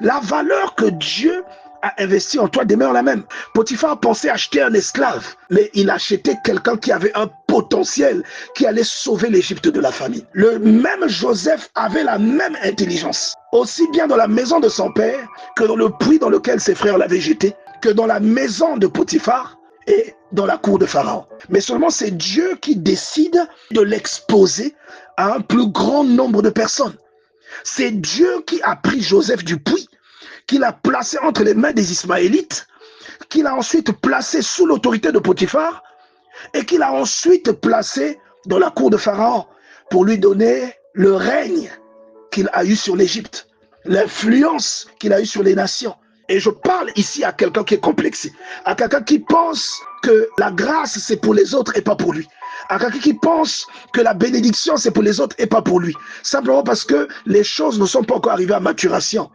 La valeur que Dieu a investi en toi demeure la même. Potiphar pensait acheter un esclave, mais il achetait quelqu'un qui avait un potentiel, qui allait sauver l'Égypte de la famine. Le même Joseph avait la même intelligence, aussi bien dans la maison de son père que dans le puits dans lequel ses frères l'avaient jeté, que dans la maison de Potiphar et dans la cour de Pharaon. Mais seulement c'est Dieu qui décide de l'exposer à un plus grand nombre de personnes. C'est Dieu qui a pris Joseph du puits, qu'il a placé entre les mains des Ismaélites, qu'il a ensuite placé sous l'autorité de Potiphar et qu'il a ensuite placé dans la cour de Pharaon pour lui donner le règne qu'il a eu sur l'Égypte, l'influence qu'il a eu sur les nations. Et je parle ici à quelqu'un qui est complexé, à quelqu'un qui pense que la grâce c'est pour les autres et pas pour lui, à quelqu'un qui pense que la bénédiction c'est pour les autres et pas pour lui, simplement parce que les choses ne sont pas encore arrivées à maturation.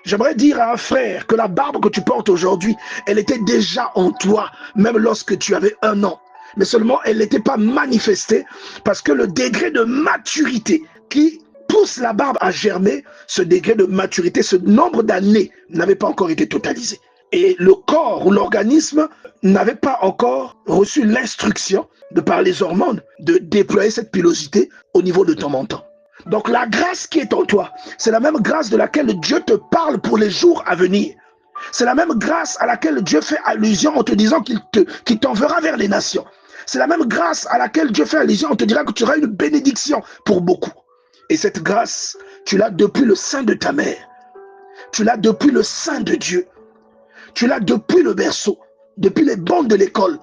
J'aimerais dire à un frère que la barbe que tu portes aujourd'hui, elle était déjà en toi, même lorsque tu avais 1 an. Mais seulement, elle n'était pas manifestée parce que le degré de maturité qui pousse la barbe à germer, ce degré de maturité, ce nombre d'années n'avait pas encore été totalisé. Et le corps ou l'organisme n'avait pas encore reçu l'instruction, de par les hormones, de déployer cette pilosité au niveau de ton menton. Donc la grâce qui est en toi, c'est la même grâce de laquelle Dieu te parle pour les jours à venir. C'est la même grâce à laquelle Dieu fait allusion en te disant qu'il t'enverra vers les nations. C'est la même grâce à laquelle Dieu fait allusion en te dira que tu auras une bénédiction pour beaucoup. Et cette grâce, tu l'as depuis le sein de ta mère. Tu l'as depuis le sein de Dieu. Tu l'as depuis le berceau, depuis les bancs de l'école.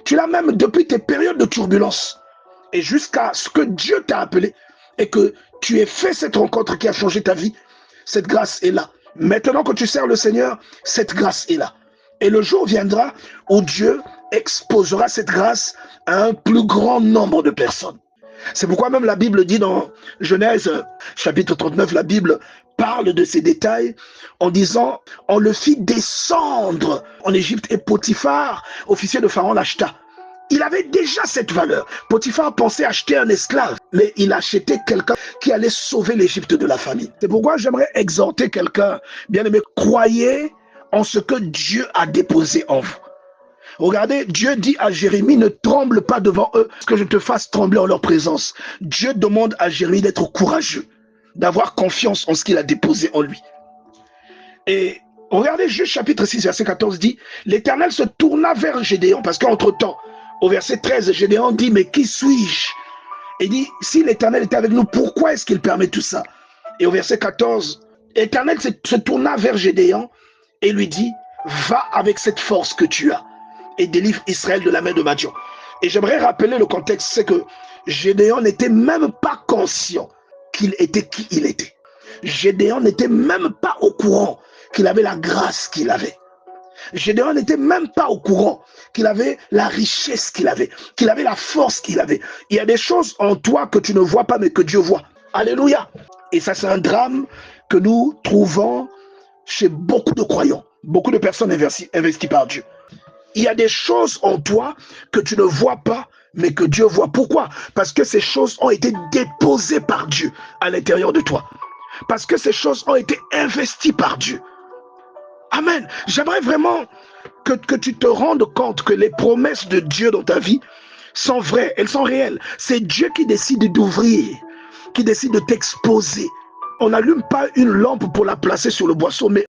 Tu l'as même depuis tes périodes de turbulence. Et jusqu'à ce que Dieu t'a appelé et que tu aies fait cette rencontre qui a changé ta vie, cette grâce est là. Maintenant que tu sers le Seigneur, cette grâce est là. Et le jour viendra où Dieu exposera cette grâce à un plus grand nombre de personnes. C'est pourquoi même la Bible dit dans Genèse chapitre 39, la Bible parle de ces détails en disant « On le fit descendre en Égypte et Potiphar, officier de Pharaon, l'acheta. » Il avait déjà cette valeur. Potiphar pensait acheter un esclave, mais il achetait quelqu'un qui allait sauver l'Égypte de la famine. C'est pourquoi j'aimerais exhorter quelqu'un, bien aimé, croyez en ce que Dieu a déposé en vous. Regardez, Dieu dit à Jérémie, ne tremble pas devant eux, que je te fasse trembler en leur présence. Dieu demande à Jérémie d'être courageux, d'avoir confiance en ce qu'il a déposé en lui. Et regardez, Juge chapitre 6, verset 14 dit, l'Éternel se tourna vers Gédéon, parce qu'entre-temps, au verset 13, Gédéon dit, mais qui suis-je? Et dit, si l'Éternel était avec nous, pourquoi est-ce qu'il permet tout ça? Et au verset 14, l'Éternel se tourna vers Gédéon et lui dit, va avec cette force que tu as et délivre Israël de la main de Madian. Et j'aimerais rappeler le contexte, c'est que Gédéon n'était même pas conscient qu'il était qui il était. Gédéon n'était même pas au courant qu'il avait la grâce qu'il avait. Gédéon n'était même pas au courant qu'il avait la richesse qu'il avait la force qu'il avait. Il y a des choses en toi que tu ne vois pas mais que Dieu voit. Alléluia. Et ça c'est un drame que nous trouvons chez beaucoup de croyants, beaucoup de personnes investies par Dieu. Il y a des choses en toi que tu ne vois pas mais que Dieu voit. Pourquoi? Parce que ces choses ont été déposées par Dieu à l'intérieur de toi. Parce que ces choses ont été investies par Dieu. Amen. J'aimerais vraiment que tu te rendes compte que les promesses de Dieu dans ta vie sont vraies, elles sont réelles. C'est Dieu qui décide d'ouvrir, qui décide de t'exposer. On n'allume pas une lampe pour la placer sur le boisseau, mais